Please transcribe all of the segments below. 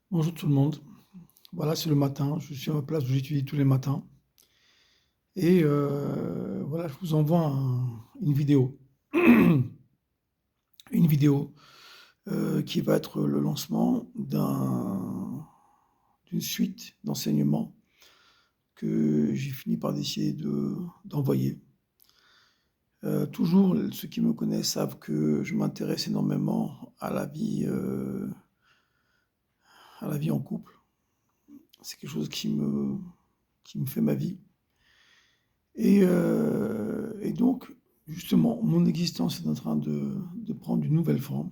Bonjour tout le monde. Voilà, c'est le matin. Je suis à ma place où j'étudie tous les matins. Et voilà, je vous envoie une vidéo. Une vidéo qui va être le lancement d'une suite d'enseignements que j'ai fini par décider d'envoyer. Toujours, ceux qui me connaissent savent que je m'intéresse énormément à la vie en couple. C'est quelque chose qui me fait ma vie. Et donc, justement, mon existence est en train de prendre une nouvelle forme.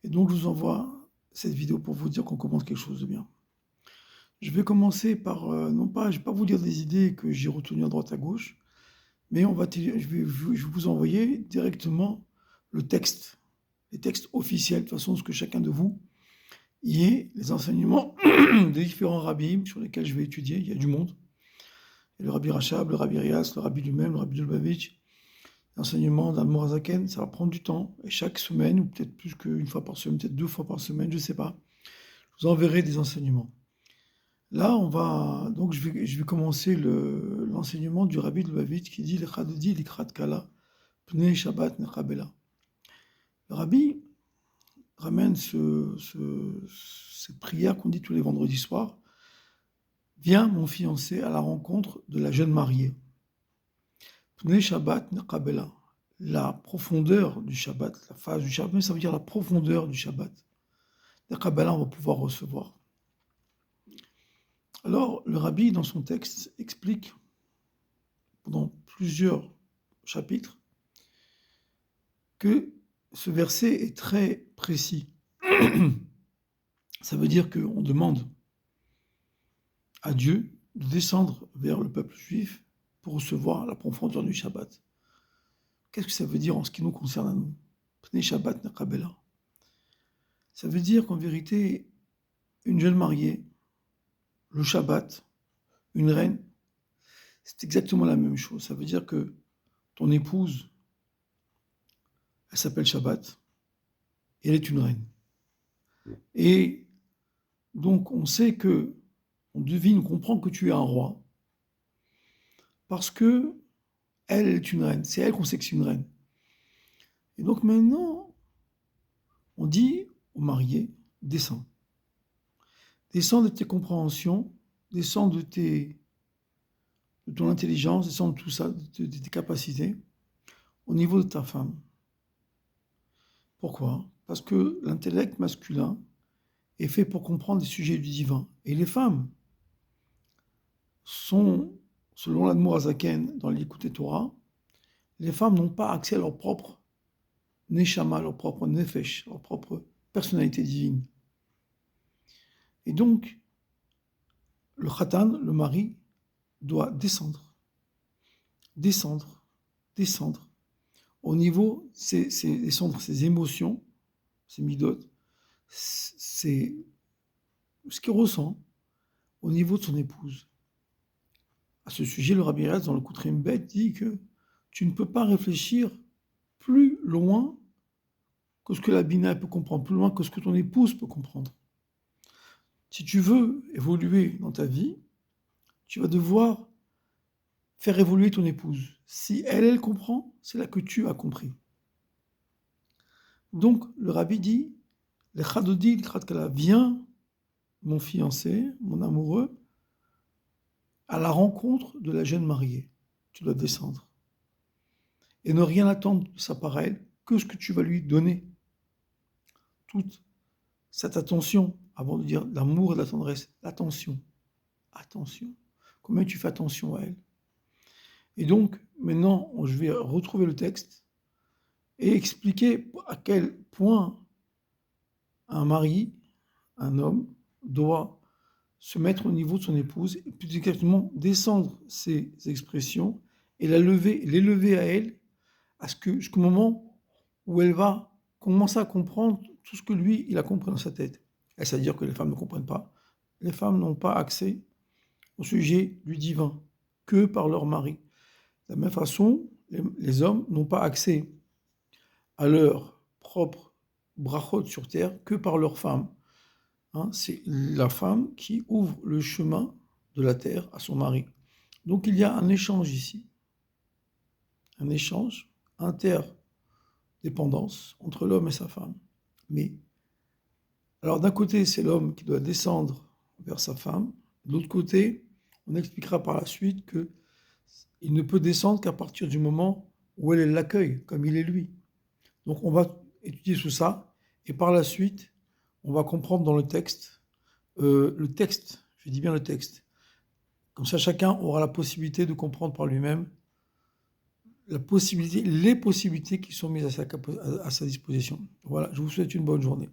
Et donc, je vous envoie cette vidéo pour vous dire qu'on commence quelque chose de bien. Je vais commencer par, non pas, je ne vais pas vous dire des idées que j'ai retenues à droite à gauche, mais je vais vous envoyer directement le texte, les textes officiels, de toute façon, ce que chacun de vous y ait les enseignements des différents rabbis sur lesquels je vais étudier. Il y a du monde. Il y a le rabbi Rachab, le rabbi Rias, le rabbi lui-même, le rabbi Lubavitch, l'enseignement d'Admorazaken, ça va prendre du temps. Et chaque semaine, ou peut-être plus qu'une fois par semaine, peut-être 2 fois par semaine, je ne sais pas, je vous enverrai des enseignements. Là, donc je vais commencer l'enseignement du rabbi de Lubavitch qui dit Lechadodi likrat kala, pnei Shabbat nechabela. Le rabbi ramène cette prière qu'on dit tous les vendredis soirs. Viens, mon fiancé, à la rencontre de la jeune mariée. Pnei Shabbat nechabela. La profondeur du Shabbat, la phase du Shabbat, ça veut dire la profondeur du Shabbat. La Kabbalah, on va pouvoir recevoir. Alors, le rabbi, dans son texte, explique pendant plusieurs chapitres que ce verset est très précis. Ça veut dire qu'on demande à Dieu de descendre vers le peuple juif pour recevoir la profondeur du Shabbat. Qu'est-ce que ça veut dire en ce qui nous concerne à nous? Pnei Shabbat Nakabela. Ça veut dire qu'en vérité, une jeune mariée, le Shabbat, une reine, c'est exactement la même chose. Ça veut dire que ton épouse, elle s'appelle Shabbat, et elle est une reine. Et donc, on sait que, on devine, on comprend que tu es un roi, parce que elle est une reine. C'est elle qu'on sait que c'est une reine. Et donc maintenant, on dit au marié, descends. Descends de tes compréhensions, descends de ton intelligence, descends de tout ça, de tes capacités, au niveau de ta femme. Pourquoi? Parce que l'intellect masculin est fait pour comprendre les sujets du divin. Et les femmes sont, selon l'Admorazaken dans l'Écoute Torah, les femmes n'ont pas accès à leur propre neshama, leur propre nefesh, leur propre personnalité divine. Et donc, le khatan, le mari, doit descendre, descendre, descendre, au niveau, descendre ses émotions, ses midot, c'est ce qu'il ressent au niveau de son épouse. À ce sujet, le Rabbi Rez, dans le Koutrim Bet, dit que tu ne peux pas réfléchir plus loin que ce que la Bina peut comprendre, plus loin que ce que ton épouse peut comprendre. Si tu veux évoluer dans ta vie, tu vas devoir faire évoluer ton épouse. Si elle comprend, c'est là que tu as compris. Donc, le Rabbi dit, le Chadodi, le Chadkala, viens, mon fiancé, mon amoureux, à la rencontre de la jeune mariée. Tu dois descendre. Et ne rien attendre de sa part à elle, que ce que tu vas lui donner. Toute cette attention, avant de dire l'amour et la tendresse, l'attention. Attention. Combien tu fais attention à elle. Et donc, maintenant, je vais retrouver le texte et expliquer à quel point un mari, un homme, doit se mettre au niveau de son épouse et plus exactement descendre ses expressions et l'élever à elle jusqu'au moment où elle va commencer à comprendre tout ce que lui, il a compris dans sa tête. Est-ce à dire que les femmes ne comprennent pas? Les femmes n'ont pas accès au sujet du divin que par leur mari. De la même façon, les hommes n'ont pas accès à leur propre brachot sur terre que par leur femme. hein, c'est la femme qui ouvre le chemin de la terre à son mari. Donc il y a un échange ici, un échange interdépendance entre l'homme et sa femme. Mais alors d'un côté, c'est l'homme qui doit descendre vers sa femme. De l'autre côté, on expliquera par la suite que il ne peut descendre qu'à partir du moment où elle l'accueille, comme il est lui. Donc on va étudier tout ça, et par la suite, on va comprendre dans le texte, je dis bien le texte. Comme ça, chacun aura la possibilité de comprendre par lui-même les possibilités qui sont mises à sa disposition. Voilà, je vous souhaite une bonne journée.